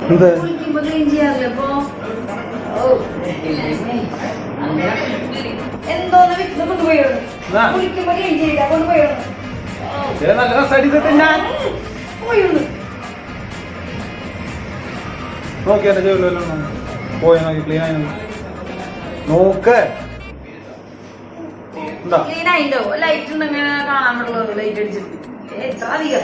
എന്ത് കുളിക്കുമ്പോ ക്ലീൻ ചെയ്യാറില്ല അപ്പൊ എന്തോന്ന് വിറ്റ് കൊണ്ടുപോയോ കുളിക്കുമ്പോ ക്ലീൻ ചെയ്ത കൊണ്ടുപോയോ നല്ല രസമായിട്ട് ഞാൻ പോയൊന്ന് നോക്കി എന്റെ ജോലി പോയി നോക്കി ക്ലീൻ ആയി നോക്ക് ക്ലീൻ ആയില്ലോ ലൈറ്റ് ഉണ്ടെങ്കിൽ കാണാൻ പറ്റുള്ളൂ ലൈറ്റ് അടിച്ചിട്ട് എത്ര അധികം